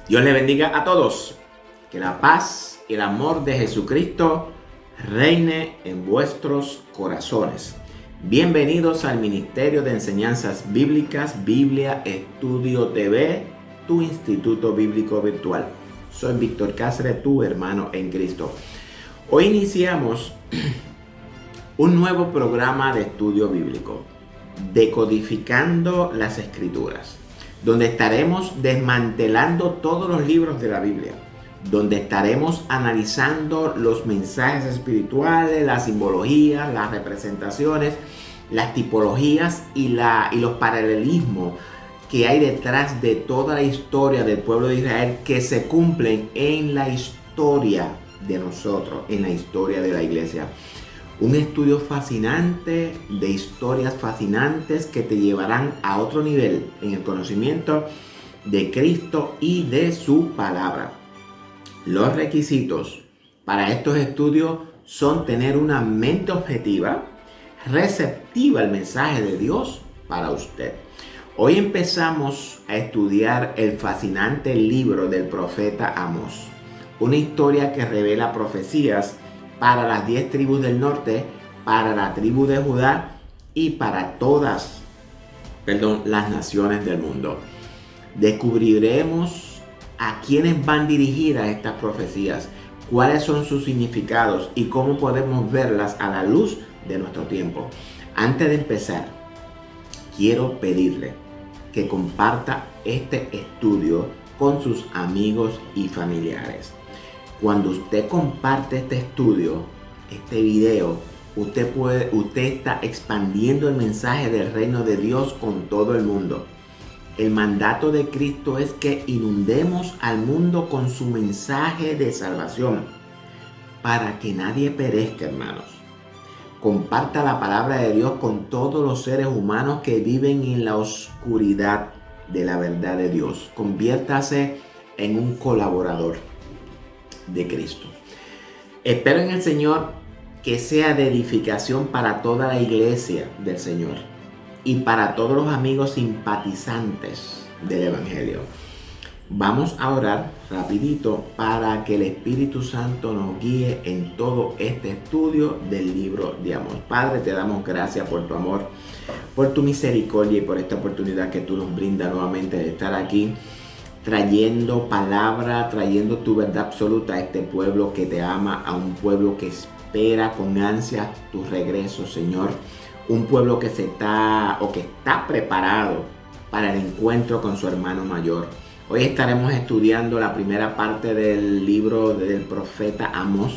Dios les bendiga a todos. Que la paz y el amor de Jesucristo reine en vuestros corazones. Bienvenidos al Ministerio de Enseñanzas Bíblicas, Biblia Estudio TV, tu instituto bíblico virtual. Soy Víctor Cáceres, tu hermano en Cristo. Hoy iniciamos un nuevo programa de estudio bíblico, Decodificando las Escrituras, donde estaremos desmantelando todos los libros de la Biblia, donde estaremos analizando los mensajes espirituales, las simbologías, las representaciones, las tipologías y los paralelismos que hay detrás de toda la historia del pueblo de Israel que se cumplen en la historia de nosotros, en la historia de la iglesia. Un estudio fascinante de historias fascinantes que te llevarán a otro nivel en el conocimiento de Cristo y de su palabra. Los requisitos para estos estudios son tener una mente objetiva, receptiva al mensaje de Dios para usted. Hoy empezamos a estudiar el fascinante libro del profeta Amós, una historia que revela profecías para las 10 tribus del norte, para la tribu de Judá y para todas las naciones del mundo. Descubriremos a quiénes van dirigidas estas profecías, cuáles son sus significados y cómo podemos verlas a la luz de nuestro tiempo. Antes de empezar, quiero pedirle que comparta este estudio con sus amigos y familiares. Cuando usted comparte este estudio, este video, usted está expandiendo el mensaje del reino de Dios con todo el mundo. El mandato de Cristo es que inundemos al mundo con su mensaje de salvación para que nadie perezca, hermanos. Comparta la palabra de Dios con todos los seres humanos que viven en la oscuridad de la verdad de Dios. Conviértase en un colaborador de Cristo. Espero en el Señor que sea de edificación para toda la iglesia del Señor y para todos los amigos simpatizantes del Evangelio. Vamos a orar rapidito para que el Espíritu Santo nos guíe en todo este estudio del libro de Amós. Padre, te damos gracias por tu amor, por tu misericordia y por esta oportunidad que tú nos brindas nuevamente de estar aquí trayendo palabra, trayendo tu verdad absoluta a este pueblo que te ama, a un pueblo que espera con ansia tu regreso, Señor. Un pueblo que está preparado para el encuentro con su hermano mayor. Hoy estaremos estudiando la primera parte del libro del profeta Amós.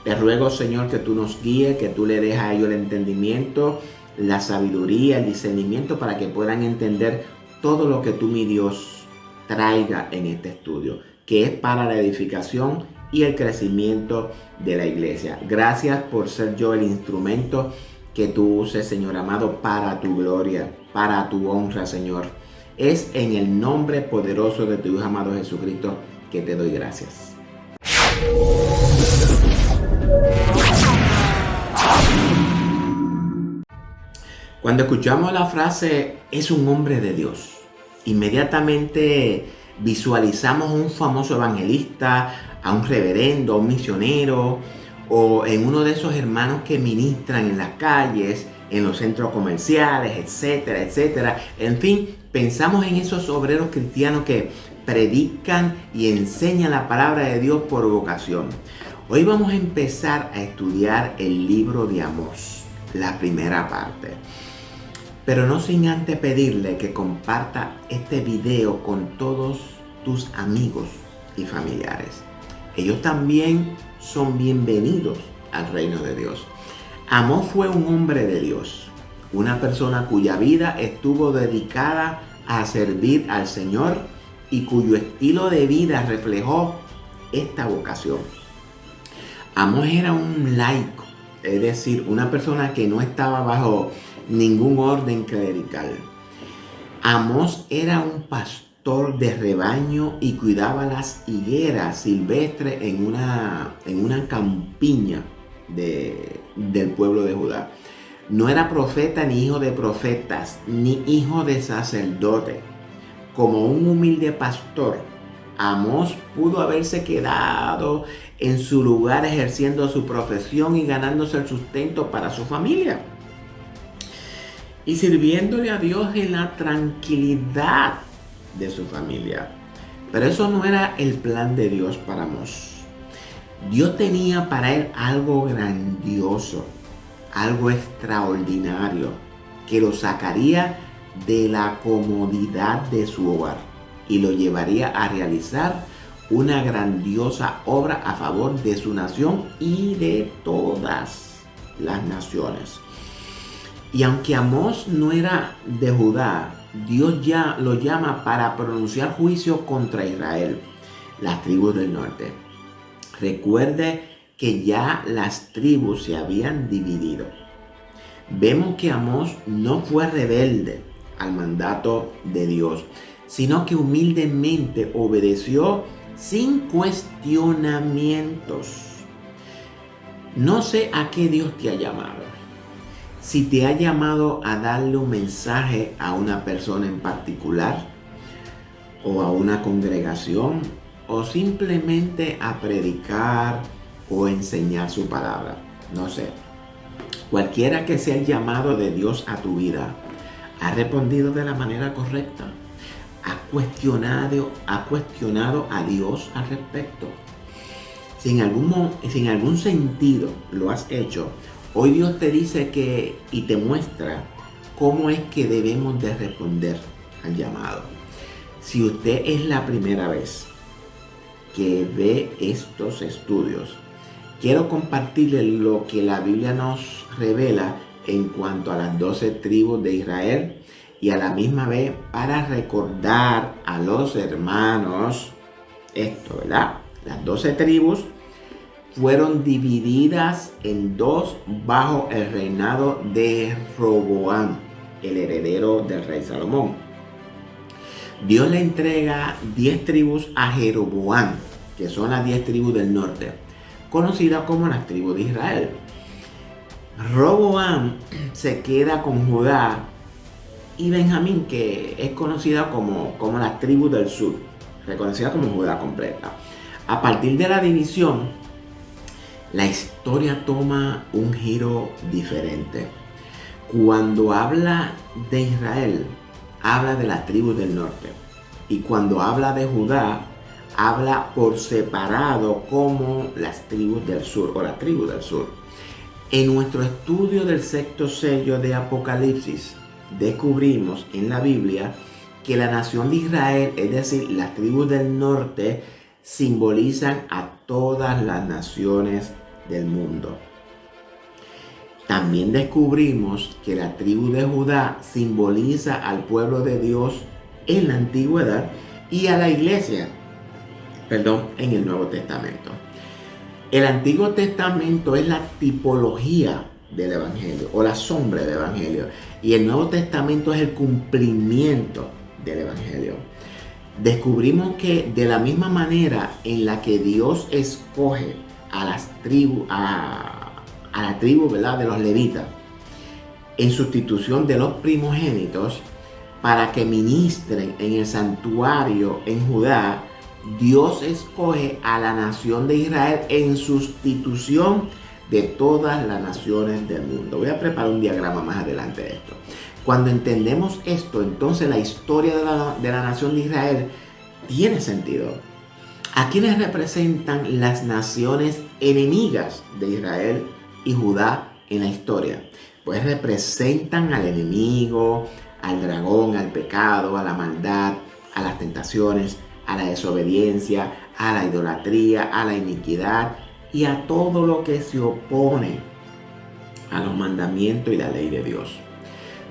Te ruego, Señor, que tú nos guíes, que tú le des a ellos el entendimiento, la sabiduría, el discernimiento para que puedan entender todo lo que tú, mi Dios, traiga en este estudio, que es para la edificación y el crecimiento de la iglesia. Gracias por ser yo el instrumento que tú uses, Señor amado, para tu gloria, para tu honra, Señor. Es en el nombre poderoso de tu Hijo amado Jesucristo que te doy gracias. Cuando escuchamos la frase "es un hombre de Dios", inmediatamente visualizamos a un famoso evangelista, a un reverendo, a un misionero o en uno de esos hermanos que ministran en las calles, en los centros comerciales, etcétera, etcétera. En fin, pensamos en esos obreros cristianos que predican y enseñan la palabra de Dios por vocación. Hoy vamos a empezar a estudiar el libro de Amós, la primera parte. Pero no sin antes pedirle que comparta este video con todos tus amigos y familiares. Ellos también son bienvenidos al reino de Dios. Amós fue un hombre de Dios, una persona cuya vida estuvo dedicada a servir al Señor y cuyo estilo de vida reflejó esta vocación. Amós era un laico, es decir, una persona que no estaba bajo ningún orden clerical. Amós era un pastor de rebaño y cuidaba las higueras silvestres en una campiña del pueblo de Judá. No era profeta ni hijo de profetas ni hijo de sacerdote. Como un humilde pastor, Amós pudo haberse quedado en su lugar ejerciendo su profesión y ganándose el sustento para su familia y sirviéndole a Dios en la tranquilidad de su familia. Pero eso no era el plan de Dios para Amós. Dios tenía para él algo grandioso, algo extraordinario, que lo sacaría de la comodidad de su hogar y lo llevaría a realizar una grandiosa obra a favor de su nación y de todas las naciones. Y aunque Amós no era de Judá, Dios ya lo llama para pronunciar juicio contra Israel, las tribus del norte. Recuerde que ya las tribus se habían dividido. Vemos que Amós no fue rebelde al mandato de Dios, sino que humildemente obedeció sin cuestionamientos. No sé a qué Dios te ha llamado. Si te ha llamado a darle un mensaje a una persona en particular, o a una congregación, o simplemente a predicar o enseñar su palabra. No sé. Cualquiera que sea el llamado de Dios a tu vida, ¿ha respondido de la manera correcta? ¿Ha cuestionado a Dios al respecto? Si en algún sentido lo has hecho, hoy Dios te dice y te muestra cómo es que debemos de responder al llamado. Si usted es la primera vez que ve estos estudios, quiero compartirle lo que la Biblia nos revela en cuanto a las 12 tribus de Israel y a la misma vez para recordar a los hermanos esto, ¿verdad? Las 12 tribus fueron divididas en dos bajo el reinado de Roboam, el heredero del rey Salomón. Dios le entrega 10 tribus a Jeroboam, que son las 10 tribus del norte, conocidas como las tribus de Israel. Roboam se queda con Judá y Benjamín, que es conocida como las tribus del sur, reconocida como Judá completa. A partir de la división, la historia toma un giro diferente. Cuando habla de Israel, habla de las tribus del norte. Y cuando habla de Judá, habla por separado como las tribus del sur o la tribu del sur. En nuestro estudio del sexto sello de Apocalipsis, descubrimos en la Biblia que la nación de Israel, es decir, las tribus del norte, simbolizan a todas las naciones del mundo. También descubrimos que la tribu de Judá simboliza al pueblo de Dios en la antigüedad y a la iglesia, en el Nuevo Testamento. El Antiguo Testamento es la tipología del Evangelio o la sombra del Evangelio, y el Nuevo Testamento es el cumplimiento del Evangelio. Descubrimos que de la misma manera en la que Dios escoge a las tribus, a la tribu, ¿verdad?, de los levitas, en sustitución de los primogénitos, para que ministren en el santuario en Judá, Dios escoge a la nación de Israel en sustitución de todas las naciones del mundo. Voy a preparar un diagrama más adelante de esto. Cuando entendemos esto, entonces la historia de la nación de Israel tiene sentido. ¿A quiénes representan las naciones enemigas de Israel y Judá en la historia? Pues representan al enemigo, al dragón, al pecado, a la maldad, a las tentaciones, a la desobediencia, a la idolatría, a la iniquidad y a todo lo que se opone a los mandamientos y la ley de Dios.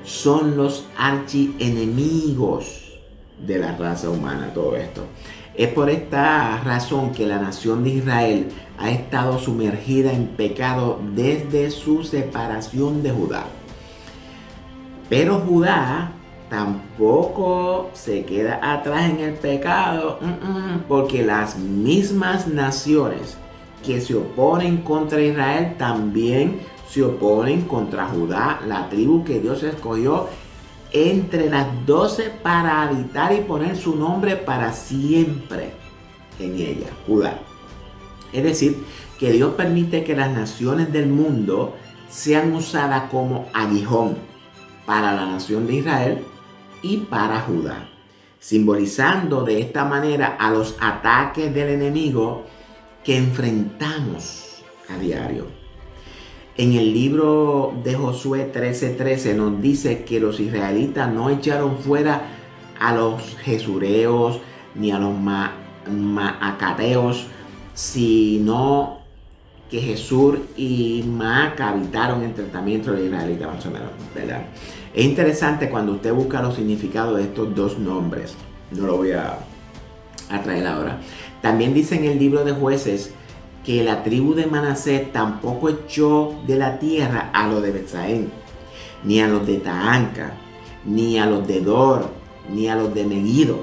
Son los archienemigos de la raza humana, todo esto. Es por esta razón que la nación de Israel ha estado sumergida en pecado desde su separación de Judá. Pero Judá tampoco se queda atrás en el pecado, porque las mismas naciones que se oponen contra Israel también se oponen contra Judá, la tribu que Dios escogió entre las 12 para habitar y poner su nombre para siempre en ella, Judá. Es decir, que Dios permite que las naciones del mundo sean usadas como aguijón para la nación de Israel y para Judá, simbolizando de esta manera a los ataques del enemigo que enfrentamos a diario. En el libro de Josué 13:13 nos dice que los israelitas no echaron fuera a los jesureos ni a los maacateos, sino que Jesús y Maaca habitaron entre el tratamiento de los israelitas, más o menos, ¿verdad? Es interesante cuando usted busca los significados de estos dos nombres. No lo voy a traer ahora. También dice en el libro de Jueces que la tribu de Manasés tampoco echó de la tierra a los de Betsaén, ni a los de Taanca, ni a los de Dor, ni a los de Megiddo.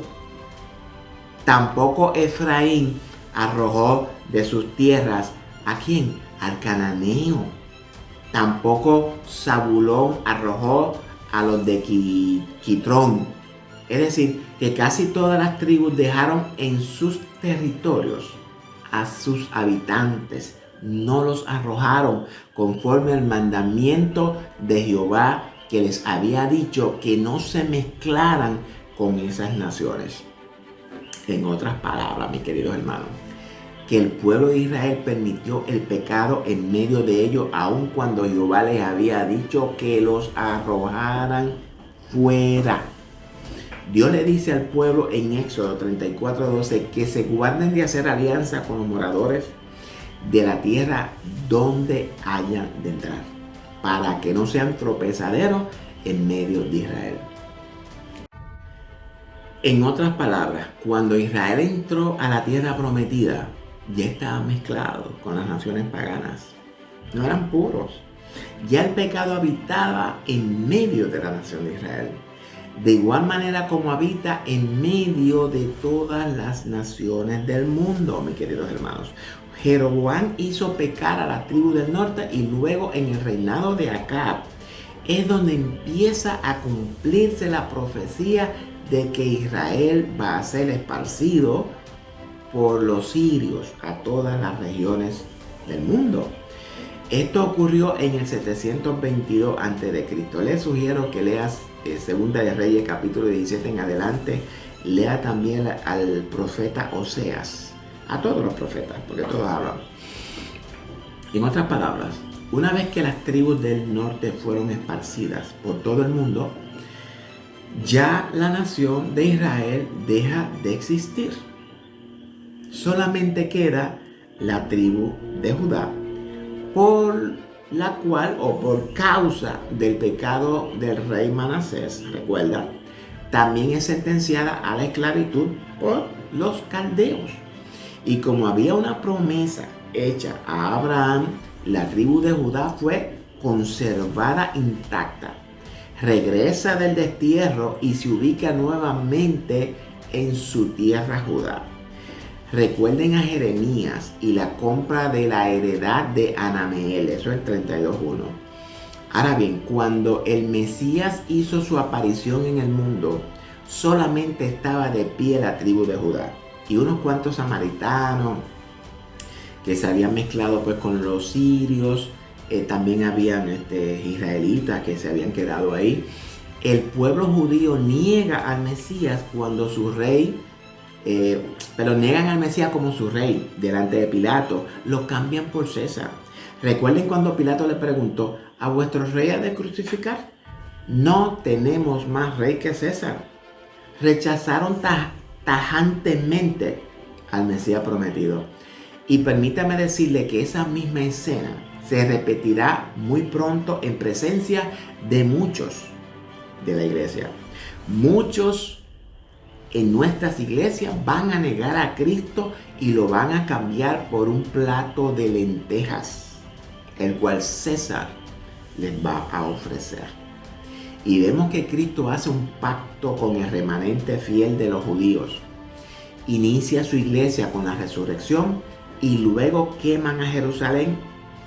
Tampoco Efraín arrojó de sus tierras, ¿a quién? Al cananeo. Tampoco Zabulón arrojó a los de Quitrón. Es decir, que casi todas las tribus dejaron en sus territorios a sus habitantes, no los arrojaron conforme al mandamiento de Jehová que les había dicho que no se mezclaran con esas naciones. En otras palabras, mis queridos hermanos, que el pueblo de Israel permitió el pecado en medio de ellos, aun cuando Jehová les había dicho que los arrojaran fuera. Dios le dice al pueblo en Éxodo 34:12 que se guarden de hacer alianza con los moradores de la tierra donde hayan de entrar, para que no sean tropezaderos en medio de Israel. En otras palabras, cuando Israel entró a la tierra prometida, ya estaba mezclado con las naciones paganas. No eran puros. Ya el pecado habitaba en medio de la nación de Israel. De igual manera como habita en medio de todas las naciones del mundo, mis queridos hermanos. Jeroboam hizo pecar a la tribu del norte y luego en el reinado de Acab es donde empieza a cumplirse la profecía de que Israel va a ser esparcido por los sirios a todas las regiones del mundo. Esto ocurrió en el 722 a.C. Les sugiero que leas Segunda de Reyes capítulo 17 en adelante. Lea también al profeta Oseas, a todos los profetas, porque todos hablan. En otras palabras, una vez que las tribus del norte fueron esparcidas por todo el mundo, ya la nación de Israel deja de existir. Solamente queda la tribu de Judá, por la cual o por causa del pecado del rey Manasés, recuerda, también es sentenciada a la esclavitud por los caldeos. Y como había una promesa hecha a Abraham, la tribu de Judá fue conservada intacta. Regresa del destierro y se ubica nuevamente en su tierra Judá. Recuerden a Jeremías y la compra de la heredad de Anameel, eso es el 32:1. Ahora bien, cuando el Mesías hizo su aparición en el mundo, solamente estaba de pie la tribu de Judá y unos cuantos samaritanos que se habían mezclado pues con los sirios. También habían israelitas que se habían quedado ahí. El pueblo judío niega al Mesías cuando su rey, pero niegan al Mesías como su rey delante de Pilato. Lo cambian por César. Recuerden cuando Pilato le preguntó, ¿a vuestro rey ha de crucificar? No tenemos más rey que César. Rechazaron tajantemente al Mesías prometido. Y permítame decirle que esa misma escena se repetirá muy pronto en presencia de muchos de la iglesia. Muchos en nuestras iglesias van a negar a Cristo y lo van a cambiar por un plato de lentejas, el cual César les va a ofrecer. Y vemos que Cristo hace un pacto con el remanente fiel de los judíos. Inicia su iglesia con la resurrección y luego queman a Jerusalén,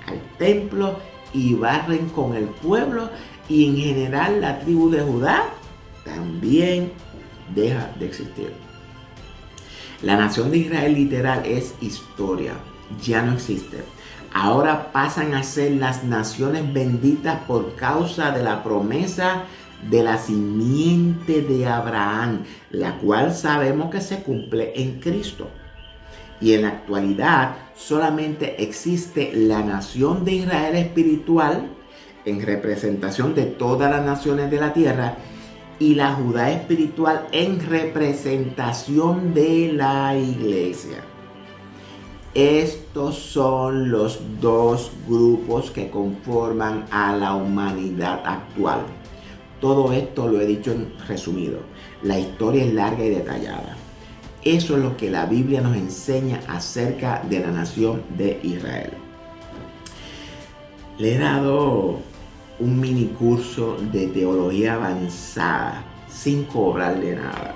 al templo, y barren con el pueblo, y en general la tribu de Judá también deja de existir. La nación de Israel literal es historia, ya no existe. Ahora pasan a ser las naciones benditas por causa de la promesa de la simiente de Abraham, la cual sabemos que se cumple en Cristo. Y en la actualidad solamente existe la nación de Israel espiritual en representación de todas las naciones de la tierra y la Judá espiritual en representación de la iglesia. Estos son los dos grupos que conforman a la humanidad actual. Todo esto lo he dicho en resumido. La historia es larga y detallada. Eso es lo que la Biblia nos enseña acerca de la nación de Israel. Le he dado un mini curso de teología avanzada sin cobrarle nada.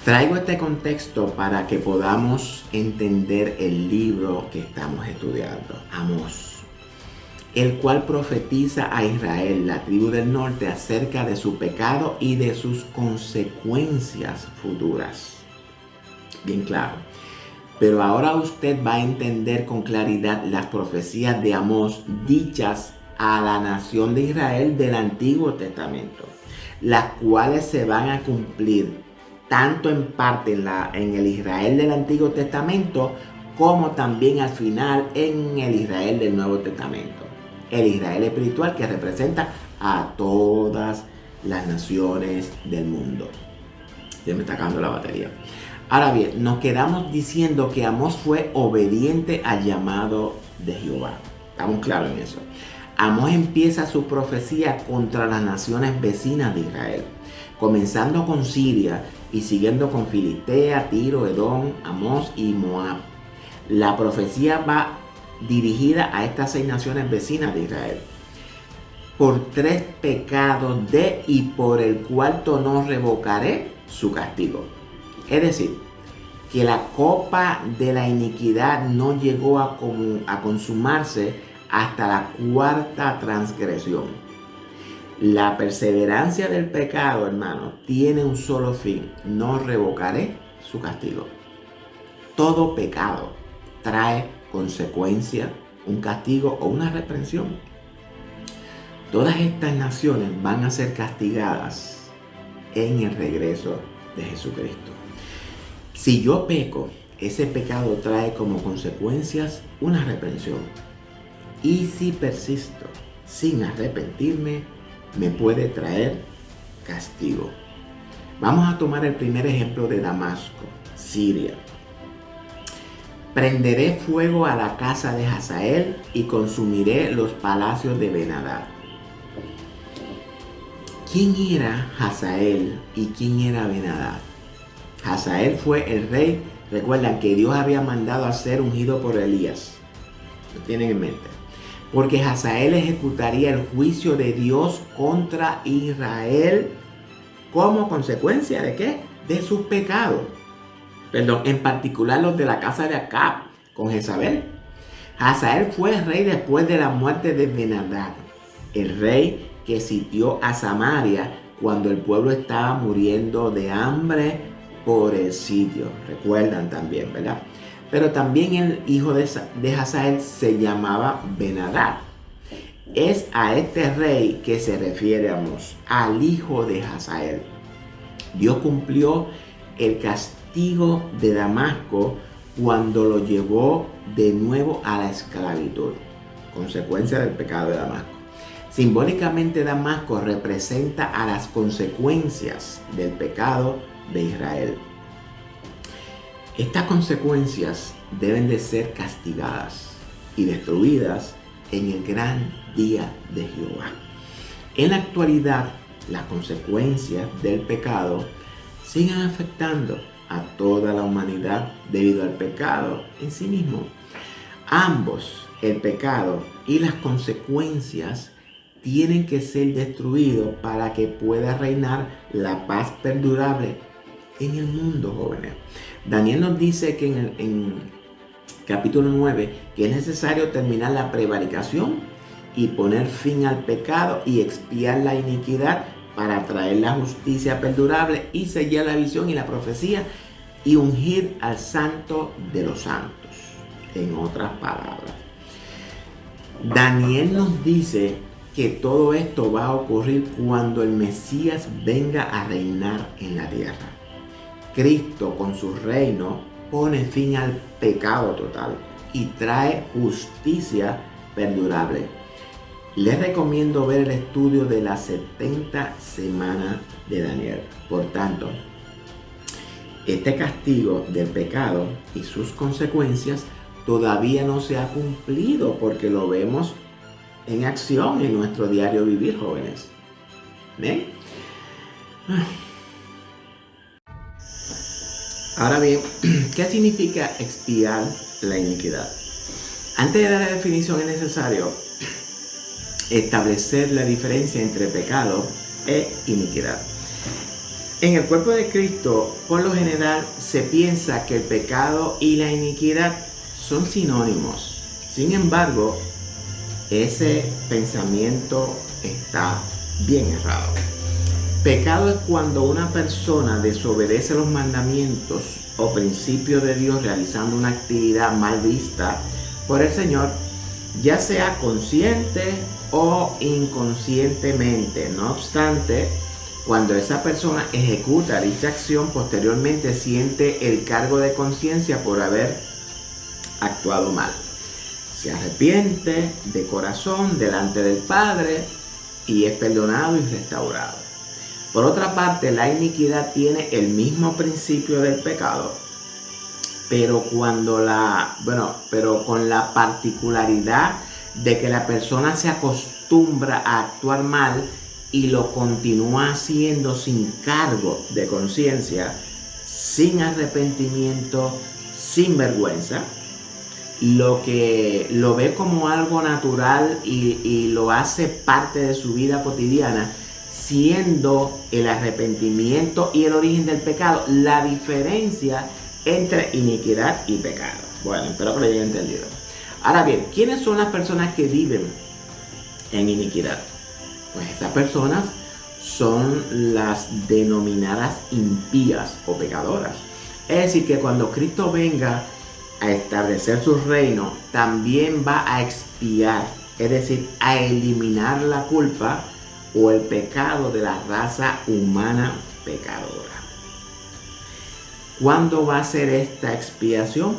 Traigo este contexto para que podamos entender el libro que estamos estudiando, Amós, el cual profetiza a Israel, la tribu del norte, acerca de su pecado y de sus consecuencias futuras. Bien claro. Pero ahora usted va a entender con claridad las profecías de Amós dichas a la nación de Israel del Antiguo Testamento, las cuales se van a cumplir tanto en parte en el Israel del Antiguo Testamento como también al final en el Israel del Nuevo Testamento. El Israel espiritual que representa a todas las naciones del mundo. Ya me está acabando la batería. Ahora bien, nos quedamos diciendo que Amós fue obediente al llamado de Jehová. Estamos claros en eso. Amós empieza su profecía contra las naciones vecinas de Israel, comenzando con Siria y siguiendo con Filistea, Tiro, Edom, Amós y Moab. La profecía va dirigida a estas 6 naciones vecinas de Israel. Por 3 pecados de y por el cuarto no revocaré su castigo. Es decir, que la copa de la iniquidad no llegó a consumarse hasta la 4ª transgresión. La perseverancia del pecado, hermano, tiene un solo fin: no revocaré su castigo. Todo pecado trae consecuencia, un castigo o una reprensión. Todas estas naciones van a ser castigadas en el regreso de Jesucristo. Si yo peco, ese pecado trae como consecuencias una reprensión. Y si persisto sin arrepentirme, me puede traer castigo. Vamos a tomar el primer ejemplo de Damasco, Siria. Prenderé fuego a la casa de Hazael y consumiré los palacios de Ben-Hadad. ¿Quién era Hazael y quién era Ben-Hadad? Hazael fue el rey, recuerdan, que Dios había mandado a ser ungido por Elías. Lo tienen en mente. Porque Hazael ejecutaría el juicio de Dios contra Israel como consecuencia ¿de qué? De sus pecados. En particular los de la casa de Acab con Jezabel. Hazael fue rey después de la muerte de Ben-Hadad, el rey que sitió a Samaria cuando el pueblo estaba muriendo de hambre por el sitio. Recuerdan también, ¿verdad? Pero también el hijo de Hazael se llamaba Ben-Hadad. Es a este rey que se refiere Amós, al hijo de Hazael. Dios cumplió el castigo de Damasco cuando lo llevó de nuevo a la esclavitud, consecuencia del pecado de Damasco. Simbólicamente, Damasco representa a las consecuencias del pecado de Israel. Estas consecuencias deben de ser castigadas y destruidas en el gran día de Jehová. En la actualidad, las consecuencias del pecado siguen afectando a toda la humanidad debido al pecado en sí mismo. Ambos, el pecado y las consecuencias, tienen que ser destruidos para que pueda reinar la paz perdurable en el mundo, jóvenes. Daniel nos dice que en capítulo 9 que es necesario terminar la prevaricación y poner fin al pecado y expiar la iniquidad para traer la justicia perdurable y sellar la visión y la profecía y ungir al Santo de los Santos. En otras palabras, Daniel nos dice que todo esto va a ocurrir cuando el Mesías venga a reinar en la tierra. Cristo con su reino pone fin al pecado total y trae justicia perdurable. Les recomiendo ver el estudio de las 70 semanas de Daniel. Por tanto, este castigo del pecado y sus consecuencias todavía no se ha cumplido porque lo vemos en acción en nuestro diario vivir, jóvenes. ¿Ven? Ahora bien, ¿qué significa expiar la iniquidad? Antes de dar la definición es necesario establecer la diferencia entre pecado e iniquidad. En el cuerpo de Cristo, por lo general, se piensa que el pecado y la iniquidad son sinónimos. Sin embargo, ese pensamiento está bien errado. Pecado es cuando una persona desobedece los mandamientos o principios de Dios realizando una actividad mal vista por el Señor, ya sea consciente o inconscientemente. No obstante, cuando esa persona ejecuta dicha acción, posteriormente siente el cargo de conciencia por haber actuado mal. Se arrepiente de corazón delante del Padre y es perdonado y restaurado. Por otra parte, la iniquidad tiene el mismo principio del pecado, pero con la particularidad de que la persona se acostumbra a actuar mal y lo continúa haciendo sin cargo de conciencia, sin arrepentimiento, sin vergüenza, lo que lo ve como algo natural y lo hace parte de su vida cotidiana, siendo el arrepentimiento y el origen del pecado la diferencia entre iniquidad y pecado. Bueno, espero que lo hayan entendido. Ahora bien, ¿quiénes son las personas que viven en iniquidad? Pues estas personas son las denominadas impías o pecadoras. Es decir, que cuando Cristo venga a establecer su reino, también va a expiar, es decir, a eliminar la culpa o el pecado de la raza humana pecadora. ¿Cuándo va a ser esta expiación?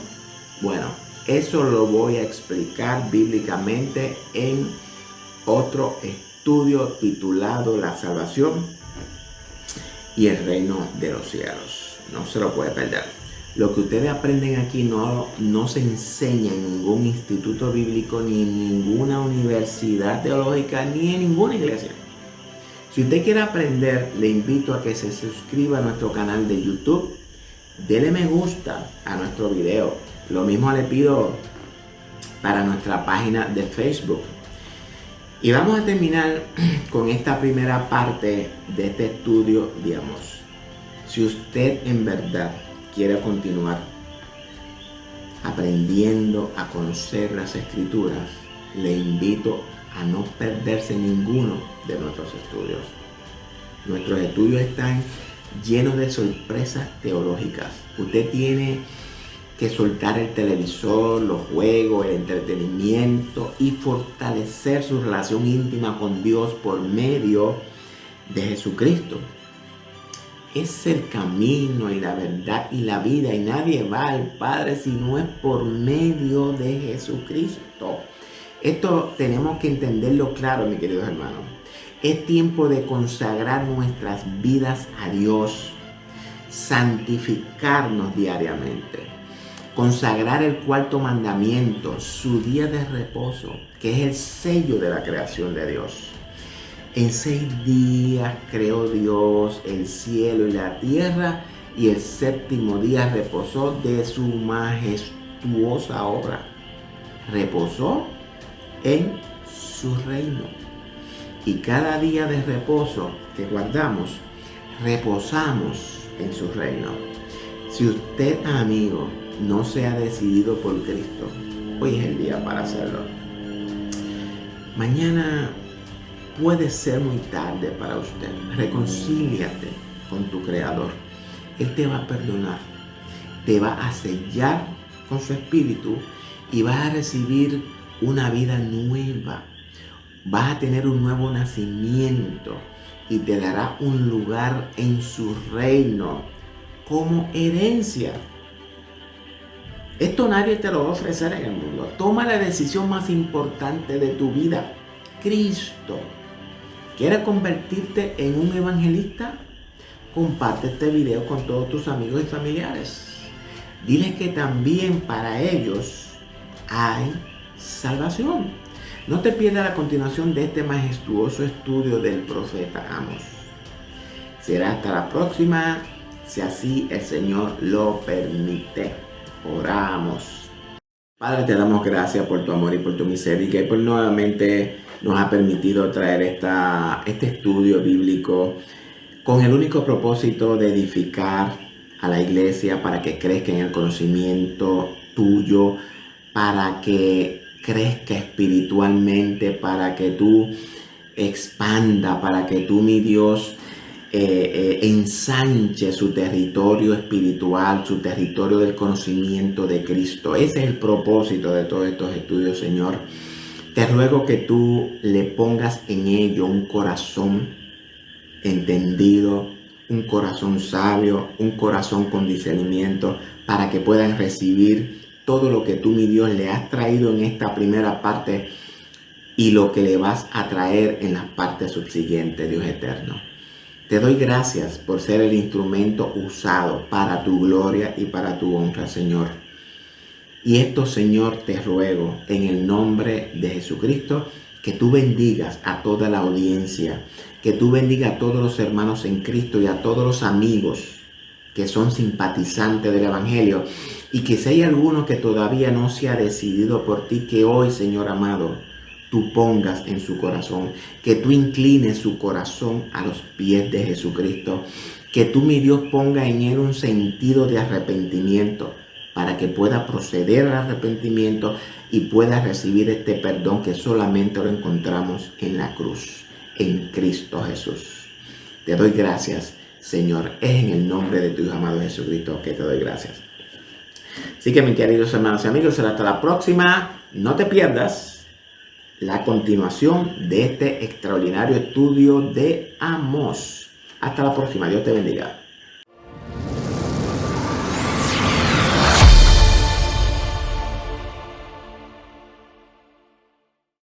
Bueno, eso lo voy a explicar bíblicamente en otro estudio titulado La salvación y el reino de los cielos. No se lo puede perder. Lo que ustedes aprenden aquí no se enseña en ningún instituto bíblico, ni en ninguna universidad teológica, ni en ninguna iglesia. Si usted quiere aprender, le invito a que se suscriba a nuestro canal de YouTube. Dele me gusta a nuestro video. Lo mismo le pido para nuestra página de Facebook. Y vamos a terminar con esta primera parte de este estudio, digamos. Si usted en verdad quiere continuar aprendiendo a conocer las Escrituras, le invito a no perderse ninguno de nuestros estudios. Nuestros estudios están llenos de sorpresas teológicas. Usted tiene que soltar el televisor, los juegos, el entretenimiento y fortalecer su relación íntima con Dios por medio de Jesucristo. Es el camino y la verdad y la vida, y nadie va al Padre si no es por medio de Jesucristo. Esto tenemos que entenderlo claro, mis queridos hermanos. Es tiempo de consagrar nuestras vidas a Dios, santificarnos diariamente, consagrar el cuarto mandamiento, su día de reposo, que es el sello de la creación de Dios. En 6 días creó Dios el cielo y la tierra, y el séptimo día reposó de su majestuosa obra. Reposó en su reino. Y cada día de reposo que guardamos, reposamos en su reino. Si usted, amigo, no se ha decidido por Cristo, hoy es el día para hacerlo. Mañana puede ser muy tarde para usted. Reconcíliate con tu Creador. Él te va a perdonar. te va a sellar con su espíritu y vas a recibir una vida nueva. Vas a tener un nuevo nacimiento y te dará un lugar en su reino como herencia. Esto nadie te lo va a ofrecer en el mundo. Toma la decisión más importante de tu vida. Cristo. ¿Quieres convertirte en un evangelista? Comparte este video con todos tus amigos y familiares. Diles que también para ellos hay salvación. No te pierdas la continuación de este majestuoso estudio del profeta Amós. Será hasta la próxima, si así el Señor lo permite. Oramos. Padre, te damos gracias por tu amor y por tu misericordia, y por nuevamente nos ha permitido traer este estudio bíblico con el único propósito de edificar a la iglesia para que crezca en el conocimiento tuyo, para que crezca espiritualmente, para que tú expanda, para que tú, mi Dios, ensanche su territorio espiritual, su territorio del conocimiento de Cristo. Ese es el propósito de todos estos estudios, Señor. Te ruego que tú le pongas en ello un corazón entendido, un corazón sabio, un corazón con discernimiento, para que puedan recibir todo lo que tú, mi Dios, le has traído en esta primera parte y lo que le vas a traer en las partes subsiguientes, Dios eterno. Te doy gracias por ser el instrumento usado para tu gloria y para tu honra, Señor. Y esto, Señor, te ruego en el nombre de Jesucristo, que tú bendigas a toda la audiencia, que tú bendigas a todos los hermanos en Cristo y a todos los amigos que son simpatizantes del Evangelio, y que si hay alguno que todavía no se ha decidido por ti, que hoy, Señor amado, tú pongas en su corazón, que tú inclines su corazón a los pies de Jesucristo, que tú, mi Dios, ponga en él un sentido de arrepentimiento, para que pueda proceder al arrepentimiento y pueda recibir este perdón que solamente lo encontramos en la cruz, en Cristo Jesús. Te doy gracias, Señor. Es en el nombre de tu Hijo amado Jesucristo que te doy gracias. Así que, mis queridos hermanos y amigos, será hasta la próxima. No te pierdas la continuación de este extraordinario estudio de Amós. Hasta la próxima. Dios te bendiga.